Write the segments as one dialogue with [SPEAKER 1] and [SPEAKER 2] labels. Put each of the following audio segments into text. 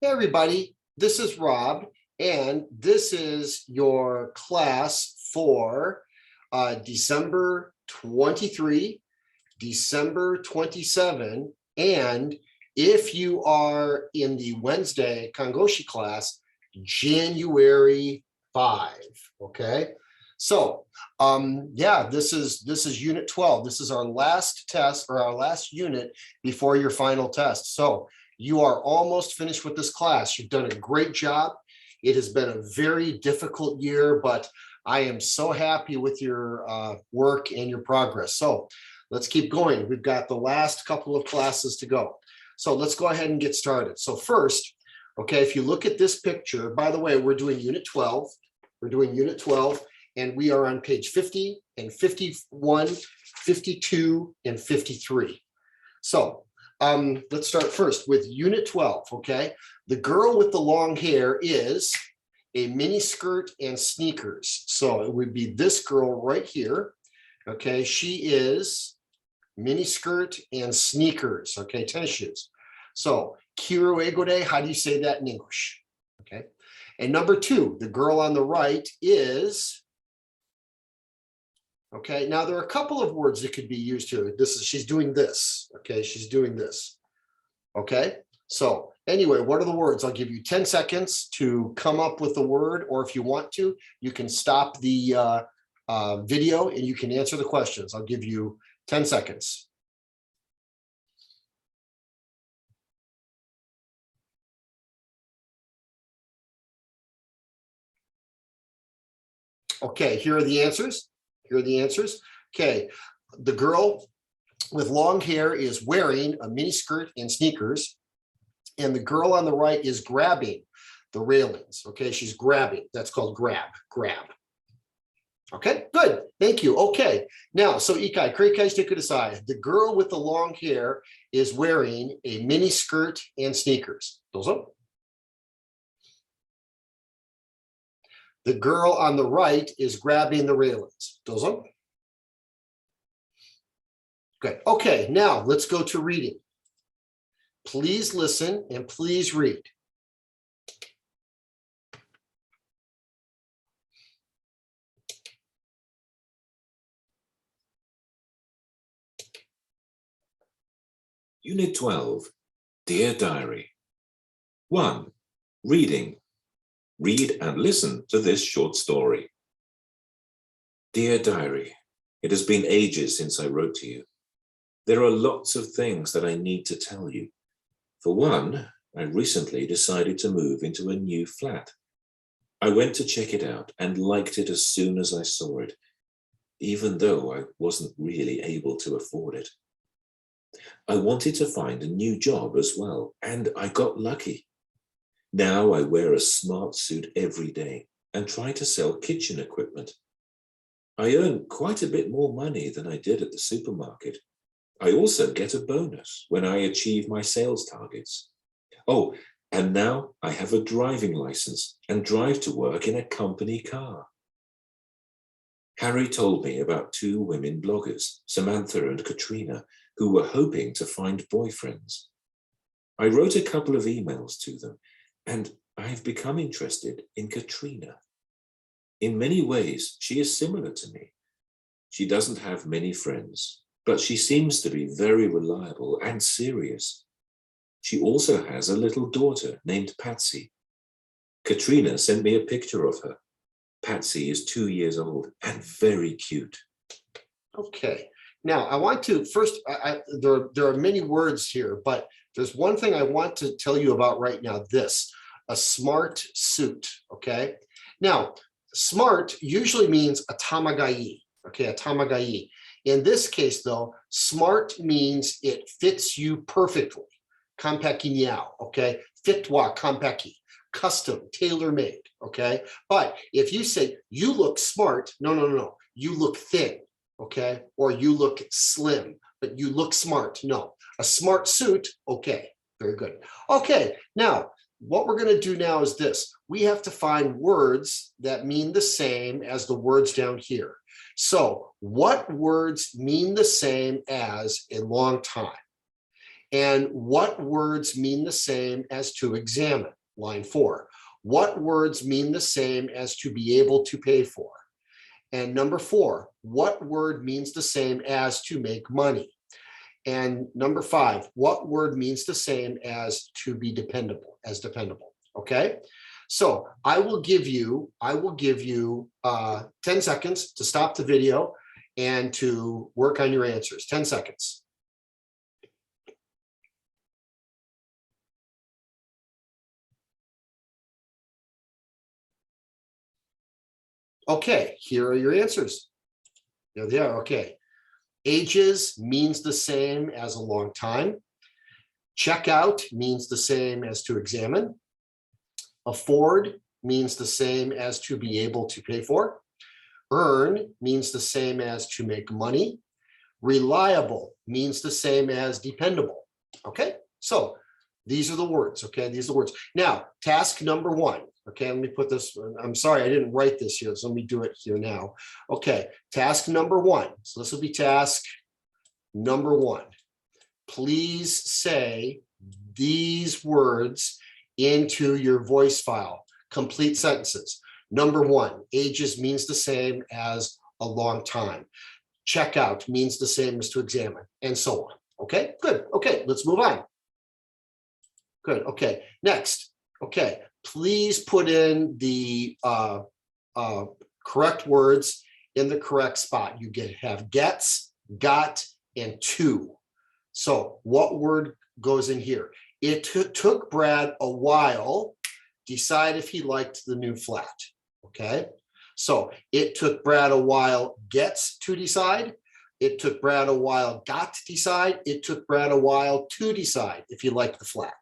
[SPEAKER 1] Hey everybody, this is Rob, and this is your class for December 23, December 27, and if you are in the Wednesday Kangoshi class, January 5, okay? So, yeah, this is unit 12. This is our last test or our last unit before your final test. So, you are almost finished with this class. You've done a great job. It has been a very difficult year, but I am so happy with your work and your progress. So let's keep going. We've got the last couple of classes to go. So let's go ahead and get started. So first, okay, if you look at this picture, by the way, we're doing unit 12. We're doing unit 12, and we are on page 50 and 51, 52, and 53. So let's start first with unit 12, okay? The girl with the long hair is a mini skirt and sneakers. So it would be this girl right here, okay? She is mini skirt and sneakers, okay? Tennis shoes. So kiru egode, how do you say that in English? Okay. And number two, the girl on the right is, okay, now there are a couple of words that could be used here. She's doing this, okay? She's doing this, okay? So anyway, what are the words? I'll give you 10 seconds to come up with the word, or if you want to, you can stop the video and you can answer the questions. I'll give you 10 seconds. Okay, here are the answers. Here are the answers. Okay, the girl with long hair is wearing a mini skirt and sneakers, and the girl on the right is grabbing the railings. Okay, she's grabbing. That's called grab. Okay, good. Thank you. Okay, now, so Ikai, Kreikai, stick it aside. The girl with the long hair is wearing a mini skirt and sneakers. Dozo. The girl on the right is grabbing the railings. Dozo. Good. Okay, now let's go to reading. Please listen and please read.
[SPEAKER 2] Unit 12, Dear Diary. 1. Reading. Read and listen to this short story. Dear Diary, it has been ages since I wrote to you. There are lots of things that I need to tell you. For one, I recently decided to move into a new flat. I went to check it out and liked it as soon as I saw it, even though I wasn't really able to afford it. I wanted to find a new job as well, and I got lucky. Now I wear a smart suit every day and try to sell kitchen equipment. I earn quite a bit more money than I did at the supermarket. I also get a bonus when I achieve my sales targets. Oh, and now I have a driving license and drive to work in a company car. Harry told me about two women bloggers, Samantha and Katrina, who were hoping to find boyfriends. I wrote a couple of emails to them, and I've become interested in Katrina. In many ways, she is similar to me. She doesn't have many friends, but she seems to be very reliable and serious. She also has a little daughter named Patsy. Katrina sent me a picture of her. Patsy is 2 years old and very cute.
[SPEAKER 1] Okay. Now, I want to first, there are many words here, but there's one thing I want to tell you about right now, a smart suit, okay? Now, smart usually means a tamagai, okay, a tamagai. In this case, though, smart means it fits you perfectly. Kampeki niao, okay? Fitwa kampeki, custom, tailor-made, okay? But if you say you look smart, no, you look thin. Okay, or you look slim, but you look smart. No, a smart suit. Okay, very good. Okay, now what we're going to do now is this. We have to find words that mean the same as the words down here. So what words mean the same as a long time? And what words mean the same as to examine? Line 4. What words mean the same as to be able to pay for? And number 4, what word means the same as to make money? And number 5, what word means the same as to be dependable, as dependable? Okay, so I will give you 10 seconds to stop the video and to work on your answers. 10 seconds. Okay, here are your answers. There they are. Okay. Ages means the same as a long time. Checkout means the same as to examine. Afford means the same as to be able to pay for. Earn means the same as to make money. Reliable means the same as dependable. Okay, so these are the words. Okay, these are the words. Now, task number 1. Okay, let me put this, I'm sorry, I didn't write this here, so let me do it here now. Okay, task number 1. So this will be task number 1. Please say these words into your voice file. Complete sentences. Number 1, ages means the same as a long time. Checkout means the same as to examine, and so on. Okay, good. Okay, let's move on. Good. Okay, next. Okay, please put in the correct words in the correct spot. You have gets, got, and to. So what word goes in here? It took Brad a while decide if he liked the new flat. Okay, so it took Brad a while gets to decide. It took Brad a while got to decide. It took Brad a while to decide if he liked the flat.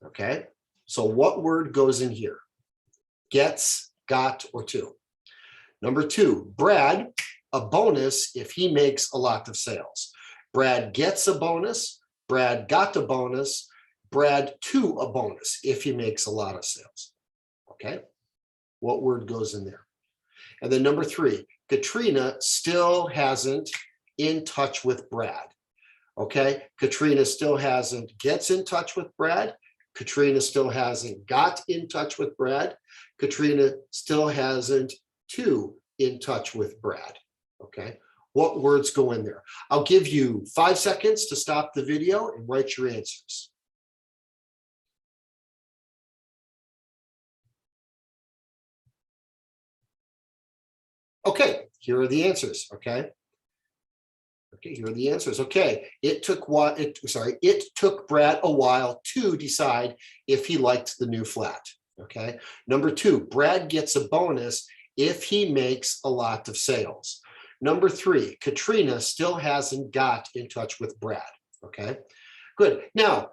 [SPEAKER 1] Okay, so what word goes in here? Gets, got, or to? Number 2, Brad, a bonus if he makes a lot of sales. Brad gets a bonus. Brad got a bonus. Brad to a bonus if he makes a lot of sales. Okay, what word goes in there? And then number 3, Katrina still hasn't in touch with Brad. Okay, Katrina still hasn't gets in touch with Brad. Katrina still hasn't got in touch with Brad. Katrina still hasn't to in touch with Brad. Okay, what words go in there? I'll give you 5 seconds to stop the video and write your answers. Okay, here are the answers. Okay. Okay, here are the answers. Okay, it took Brad a while to decide if he liked the new flat. Okay, number 2, Brad gets a bonus if he makes a lot of sales. Number 3, Katrina still hasn't got in touch with Brad. Okay, good. Now,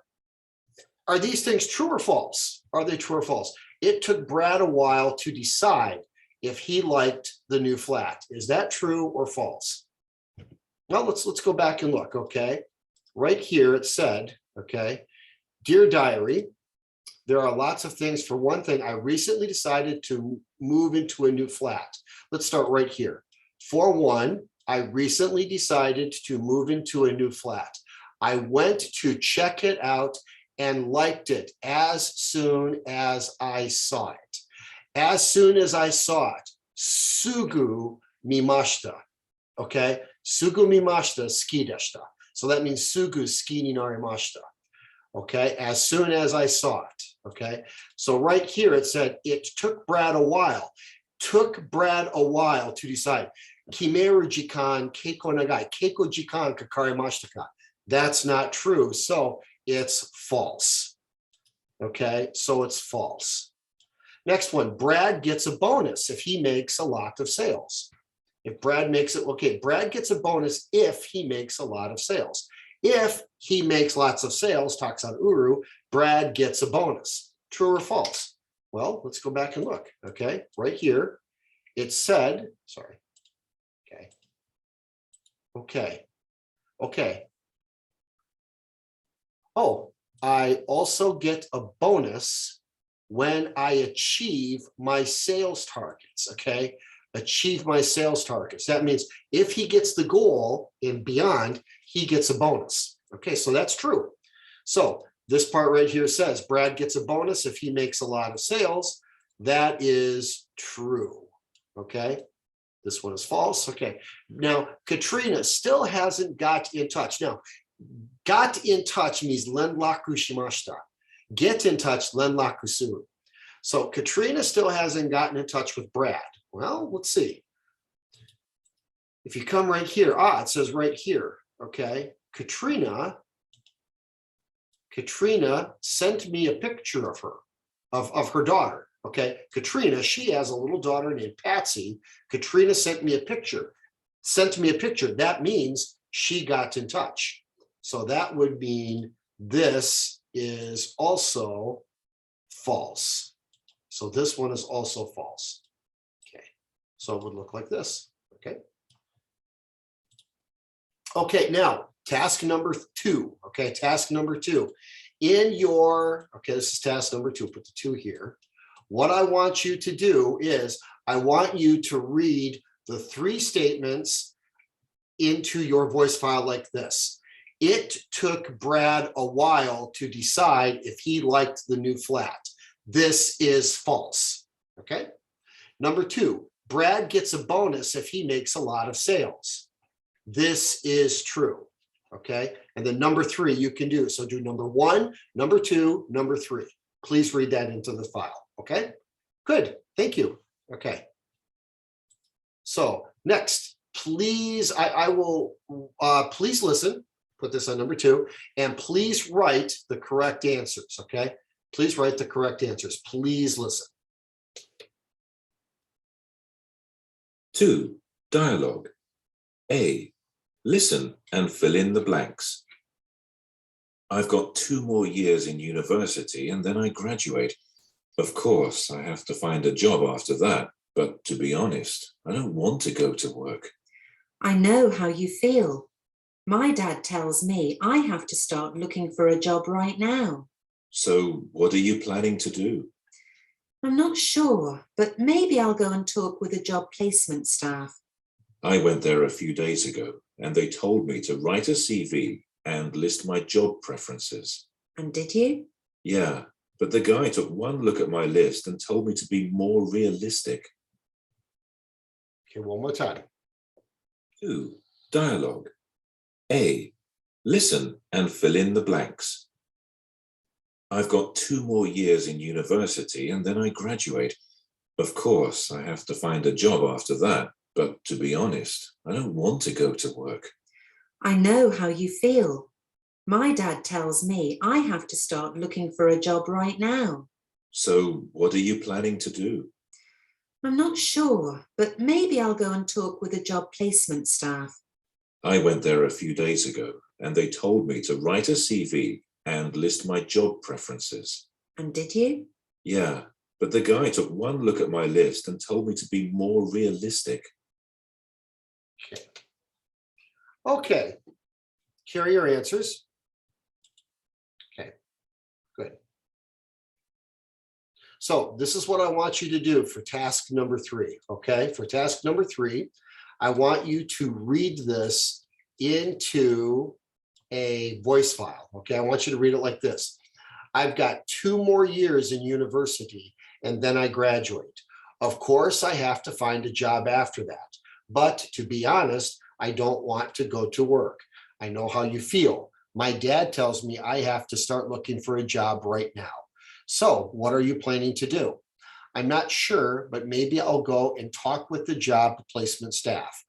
[SPEAKER 1] are these things true or false? Are they true or false? It took Brad a while to decide if he liked the new flat. Is that true or false? Well, let's go back and look. Okay, right here it said, okay, dear diary, there are lots of things. For one thing, I recently decided to move into a new flat. Let's start right here. For one, I recently decided to move into a new flat. I went to check it out and liked it as soon as I saw it. As soon as I saw it, sugu mimashita. Okay, sugu mimashita ski deshita. So that means sugu ski ni narimashita. Okay, as soon as I saw it. Okay, so right here it said it took Brad a while. Took Brad a while to decide. Kimeru jikan keiko nagai. Keiko jikan kakarimashita ka. That's not true. So it's false. Okay, so it's false. Next one, Brad gets a bonus if he makes a lot of sales. If Brad makes it, okay, Brad gets a bonus if he makes a lot of sales. If he makes lots of sales, taksan uru, Brad gets a bonus. True or false? Well, let's go back and look. Okay, right here, it said, sorry. Okay. Oh, I also get a bonus when I achieve my sales targets. Okay, achieve my sales targets. That means if he gets the goal and beyond, he gets a bonus. Okay, so that's true. So this part right here says Brad gets a bonus if he makes a lot of sales. That is true. Okay. This one is false. Okay. Now, Katrina still hasn't got in touch. Now, got in touch means lenlaku shimashita. Get in touch, lenlaku suru. So Katrina still hasn't gotten in touch with Brad. Well, let's see. If you come right here, it says right here, okay, Katrina sent me a picture of her, of her daughter, okay? Katrina, she has a little daughter named Patsy. Katrina sent me a picture. That means she got in touch. So that would mean this is also false. So this one is also false. Okay, so it would look like this, okay? Okay, now task number 2. Okay, task number 2. In your, okay, this is task number 2. Put the 2 here. What I want you to do is I want you to read the 3 statements into your voice file like this. It took Brad a while to decide if he liked the new flat. This is false. Okay. Number 2, Brad gets a bonus if he makes a lot of sales. This is true. Okay. And then number 3 you can do. So do number 1, number 2, number 3. Please read that into the file. Okay. Good. Thank you. Okay. So next, please, I will, please listen. Put this on number 2, and please write the correct answers. Okay. Please write the correct answers. Please listen.
[SPEAKER 2] 2. Dialogue. A. Listen and fill in the blanks. I've got 2 more years in university and then I graduate. Of course, I have to find a job after that, but to be honest, I don't want to go to work.
[SPEAKER 3] I know how you feel. My dad tells me I have to start looking for a job right now.
[SPEAKER 2] So what are you planning to do?
[SPEAKER 3] I'm not sure, but maybe I'll go and talk with the job placement staff.
[SPEAKER 2] I went there a few days ago and they told me to write a CV and list my job preferences.
[SPEAKER 3] And did you?
[SPEAKER 2] Yeah, but the guy took one look at my list and told me to be more realistic.
[SPEAKER 1] Okay, one more time.
[SPEAKER 2] 2. Dialogue. A. Listen and fill in the blanks. I've got 2 more years in university and then I graduate. Of course, I have to find a job after that, but to be honest, I don't want to go to work.
[SPEAKER 3] I know how you feel. My dad tells me I have to start looking for a job right now.
[SPEAKER 2] So what are you planning to do?
[SPEAKER 3] I'm not sure, but maybe I'll go and talk with the job placement staff.
[SPEAKER 2] I went there a few days ago and they told me to write a CV and list my job preferences.
[SPEAKER 3] And did you?
[SPEAKER 2] Yeah, but the guy took one look at my list and told me to be more realistic.
[SPEAKER 1] Okay. Here are your answers. Okay, good. So this is what I want you to do for task number 3. Okay, for task number 3, I want you to read this into a voice file. Okay, I want you to read it like this. I've got 2 more years in university and then I graduate. Of course, I have to find a job after that. But to be honest, I don't want to go to work. I know how you feel. My dad tells me I have to start looking for a job right now. So what are you planning to do? I'm not sure, but maybe I'll go and talk with the job placement staff.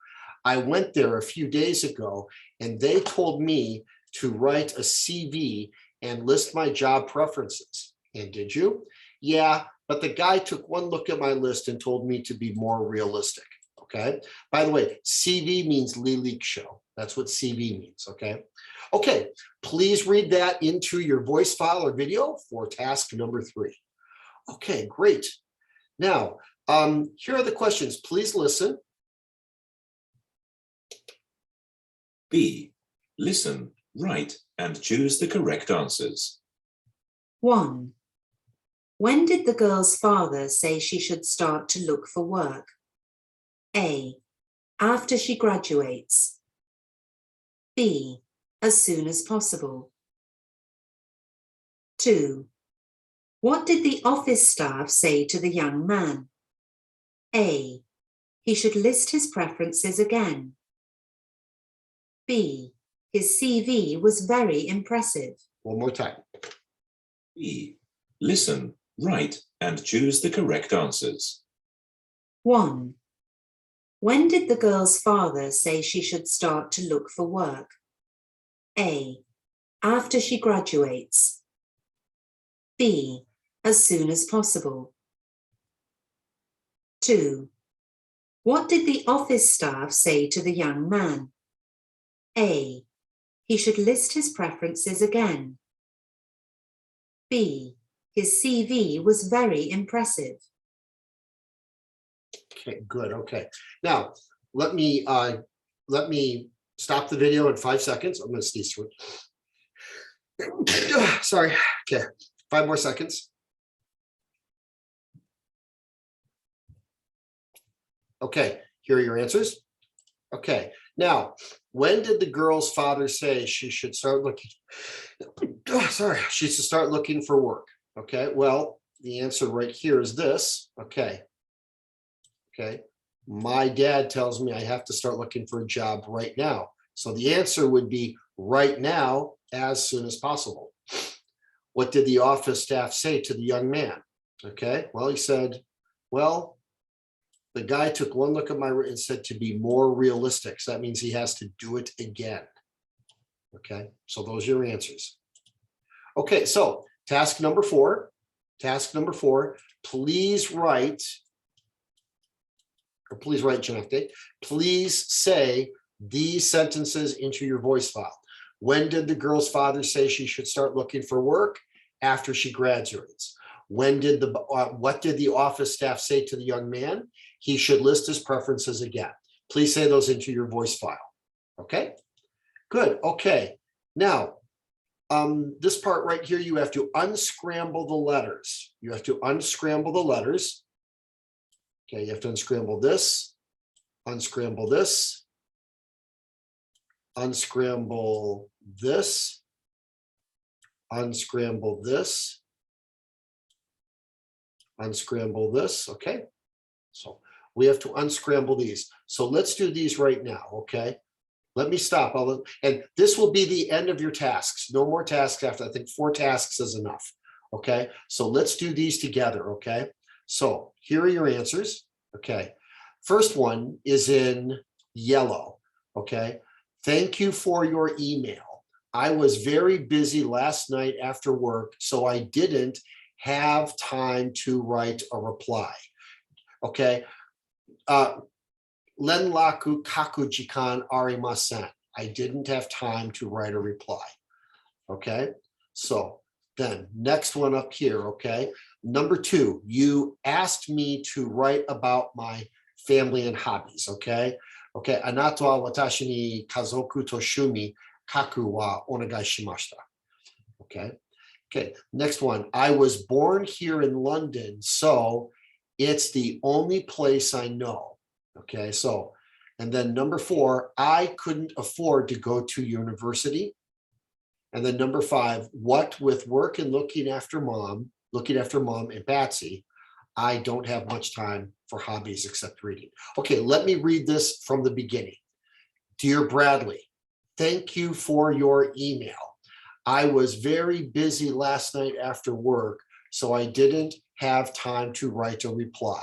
[SPEAKER 1] I went there a few days ago and they told me to write a CV and list my job preferences. And did you? Yeah, but the guy took one look at my list and told me to be more realistic. Okay. By the way, CV means lilik show. That's what CV means. Okay. Okay. Please read that into your voice file or video for task number 3. Okay, great. Now, here are the questions. Please listen.
[SPEAKER 2] B. Listen, write, and choose the correct answers.
[SPEAKER 3] 1. When did the girl's father say she should start to look for work? A. After she graduates. B. As soon as possible. 2. What did the office staff say to the young man? A. He should list his preferences again. B. His CV was very impressive.
[SPEAKER 1] One more time.
[SPEAKER 2] B. Listen, write, and choose the correct answers.
[SPEAKER 3] 1. When did the girl's father say she should start to look for work? A. After she graduates. B. As soon as possible. 2. What did the office staff say to the young man? A. He should list his preferences again. B. His CV was very impressive.
[SPEAKER 1] Okay, good. Okay. Now, let me stop the video in 5 seconds. I'm going to sneeze through it. Sorry. Okay, 5 more seconds. Okay, here are your answers. Okay, now, when did the girl's father say she should start looking? Sorry, she should start looking for work. Okay, well, the answer right here is this. Okay. Okay, my dad tells me I have to start looking for a job right now. So the answer would be right now, as soon as possible. What did the office staff say to the young man? Okay, well, he said, well, the guy took one look at my and said to be more realistic. So that means he has to do it again. Okay, so those are your answers. Okay, so task number 4. Task number 4, please write, Janette, please say these sentences into your voice file. When did the girl's father say she should start looking for work? After she graduates. When did what did the office staff say to the young man? He should list his preferences again. Please say those into your voice file. Okay, good. Okay, now this part right here, you have to unscramble the letters. You have to unscramble the letters. Okay, you have to unscramble this, unscramble this, unscramble this, unscramble this, unscramble this. Okay, so we have to unscramble these. So let's do these right now. Okay, let me stop. And this will be the end of your tasks. No more tasks after. I think 4 tasks is enough. Okay, so let's do these together. Okay, so here are your answers. Okay, first one is in yellow. Okay, thank you for your email. I was very busy last night after work, so I didn't have time to write a reply. Okay, Lenlaku kaku jikan arimasen. I didn't have time to write a reply. Okay, so then next one up here. Okay, number 2, you asked me to write about my family and hobbies. Okay, okay, anato wa watashi ni kazoku to shumi kaku wa onegai shimashita. Okay, okay, next one, I was born here in London, so it's the only place I know. Okay, so, and then number 4, I couldn't afford to go to university. And then number 5, what with work and looking after mom and Patsy, I don't have much time for hobbies except reading. Okay, let me read this from the beginning. Dear Bradley, thank you for your email. I was very busy last night after work, so I didn't have time to write a reply.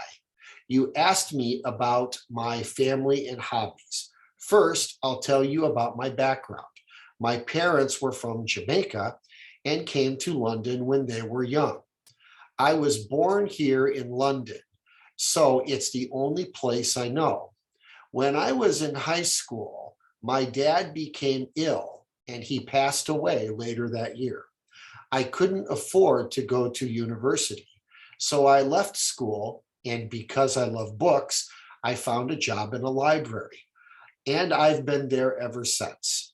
[SPEAKER 1] You asked me about my family and hobbies. First, I'll tell you about my background. My parents were from Jamaica and came to London when they were young. I was born here in London, so it's the only place I know. When I was in high school, my dad became ill and he passed away later that year. I couldn't afford to go to university, so I left school, and because I love books, I found a job in a library, and I've been there ever since.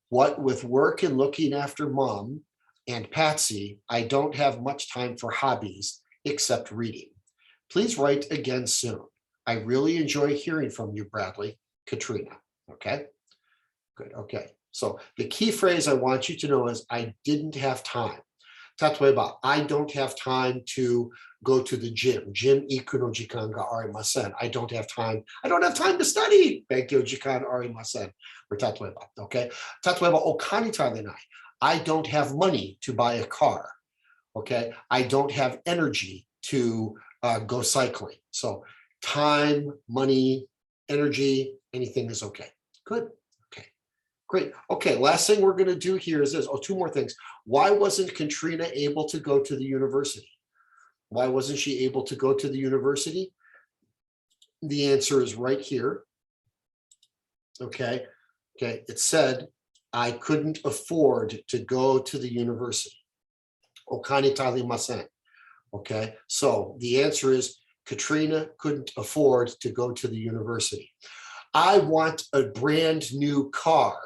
[SPEAKER 1] What with work and looking after mom and Patsy, I don't have much time for hobbies except reading. Please write again soon. I really enjoy hearing from you, Bradley. Katrina. Okay, good. Okay, so the key phrase I want you to know is I didn't have time. Tatsueba, I don't have time to go to the gym. Gym iku no jikan ga arimasen. I don't have time. I don't have time to study. Benkyo jikan arimasen. Or tatsueba, okay? Tatsueba, okani tarenai. I don't have money to buy a car, okay? I don't have energy to go cycling. So time, money, energy, anything is okay. Good. Okay. Great. Okay. Last thing we're going to do here is this. Oh, two more things. Why wasn't Katrina able to go to the university? Why wasn't she able to go to the university? The answer is right here. Okay. Okay. It said, I couldn't afford to go to the university. Okani tarimasen. Okay. So the answer is Katrina couldn't afford to go to the university. I want a brand new car.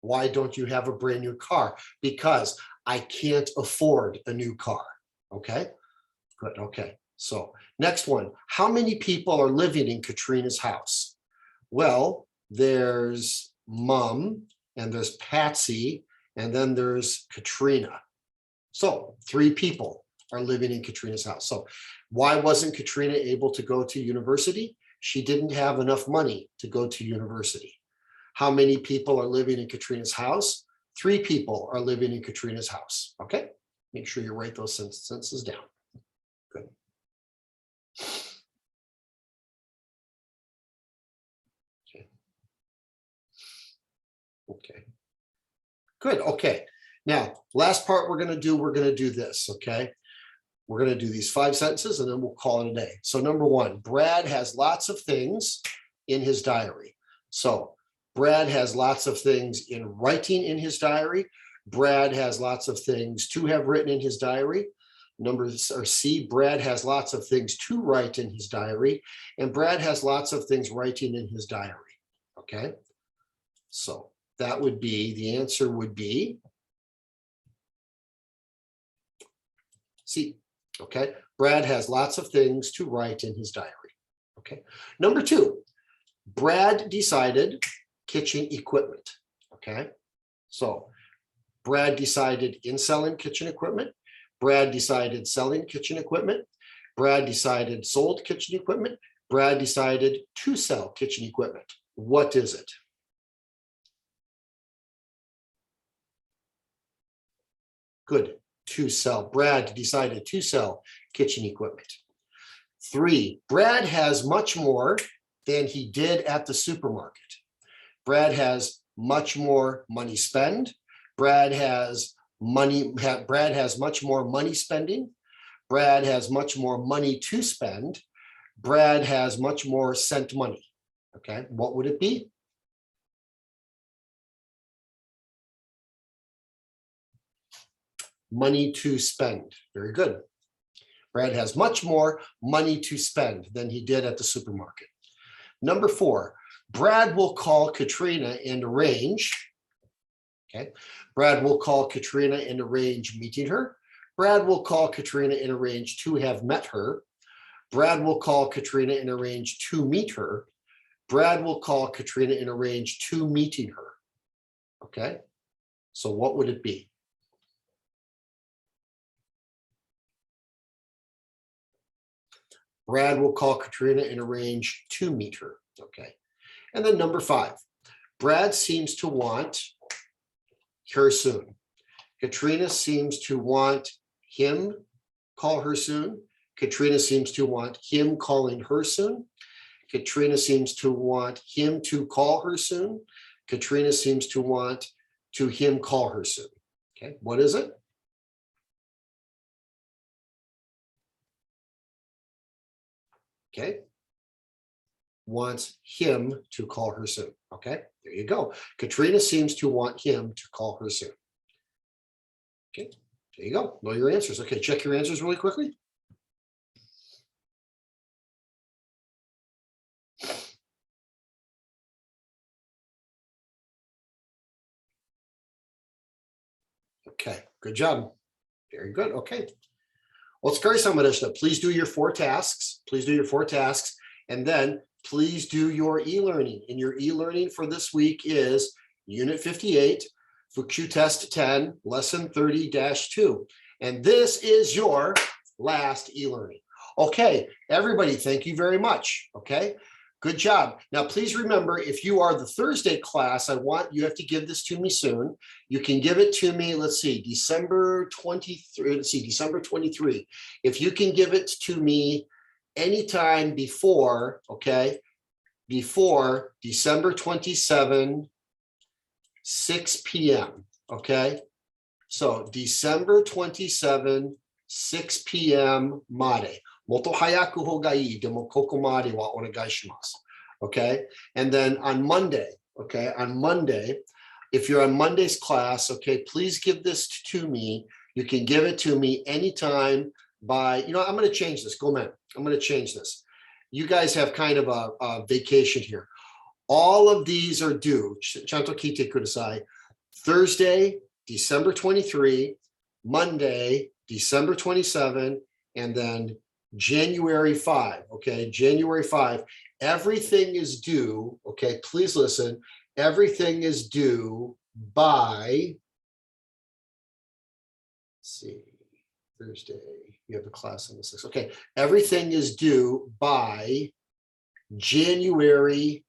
[SPEAKER 1] Why don't you have a brand new car? Because I can't afford a new car. Okay, good. Okay, so next one. How many people are living in Katrina's house? Well, there's Mom, and there's Patsy, and then there's Katrina. So 3 people are living in Katrina's house. So why wasn't Katrina able to go to university? She didn't have enough money to go to university. How many people are living in Katrina's house? 3 people are living in Katrina's house. Okay, make sure you write those sentences down. Good. Okay. Okay. Good. Okay. Now, last part we're going to do this. Okay. We're going to do these 5 sentences and then we'll call it a day. So number 1, Brad has lots of things in his diary. So Brad has lots of things in writing in his diary. Brad has lots of things to have written in his diary. Number C, Brad has lots of things to write in his diary. And Brad has lots of things writing in his diary. Okay. So that would be, the answer would be C. Okay, Brad has lots of things to write in his diary. Okay, number 2, Brad decided kitchen equipment. Okay, so Brad decided in selling kitchen equipment. Brad decided selling kitchen equipment. Brad decided sold kitchen equipment. Brad decided to sell kitchen equipment. What is it? Good. To sell. Brad decided to sell kitchen equipment. 3, Brad has much more than he did at the supermarket. Brad has much more money spend. Brad has much more money spending. Brad has much more money to spend. Brad has much more sent money. Okay, what would it be? Money to spend. Very good. Brad has much more money to spend than he did at the supermarket. Number 4, Brad will call Katrina and arrange. Okay. Brad will call Katrina and arrange meeting her. Brad will call Katrina and arrange to have met her. Brad will call Katrina and arrange to meet her. Brad will call Katrina and arrange to meeting her. Okay. So what would it be? Brad will call Katrina and arrange to meet her. Okay. And then number 5, Brad seems to want her soon. Katrina seems to want him call her soon. Katrina seems to want him calling her soon. Katrina seems to want him to call her soon. Katrina seems to want to him call her soon. Okay. What is it? Okay, wants him to call her soon. Okay, there you go. Katrina seems to want him to call her soon. Okay, there you go. Know your answers. Okay, check your answers really quickly. Okay, good job. Very good. Okay. Well, please do your 4 tasks. Please do your 4 tasks. And then please do your e-learning. And your e-learning for this week is Unit 58, Fuku Test 10, Lesson 30-2. And this is your last e-learning. Okay, everybody, thank you very much. Okay, good job. Now, please remember, if you are the Thursday class, you have to give this to me soon. You can give it to me, let's see, December 23, December 23. If you can give it to me anytime before, okay, before December 27, 6 p.m., okay? So December 27, 6 p.m. made. Moto hayaku hoga ii, demo koko made wa onegai shimasu. Okay? And then on Monday, okay, on Monday, if you're on Monday's class, okay, please give this to me. You can give it to me anytime by, I'm going to change this. Go, man. I'm going to change this. You guys have kind of a vacation here. All of these are due, chanto kite kudasai, Thursday, December 23, Monday, December 27, and then January 5, okay, January 5. Everything is due, okay, please listen, everything is due by, let's see, Thursday, you have a class on the 6th, okay, everything is due by January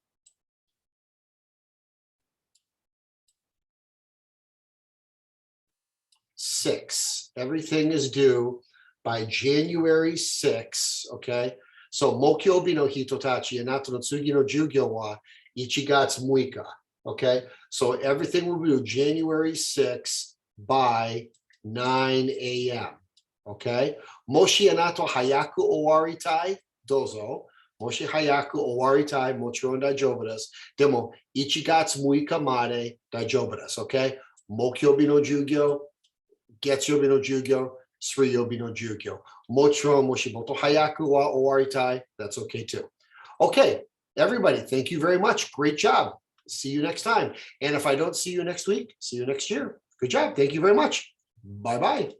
[SPEAKER 1] 6. Everything is due by January 6, okay? So, Mokyobi no hitotachi, anato no tsugi no jugyo wa 1月6日, okay? So, everything will be due January 6 by 9 a.m., okay? Moshi anato hayaku owaritai, dozo. Moshi hayaku owaritai, mochiron daijoubu desu. Demo, 1月6日まで大丈夫です, okay? Mokyobi no jugyo, Getsuyobi no jugyo, Suiyobi no jugyo. Mochiron moshi moto hayaku wa owaritai, that's okay too. Okay, everybody, thank you very much. Great job. See you next time. And if I don't see you next week, see you next year. Good job. Thank you very much. Bye-bye.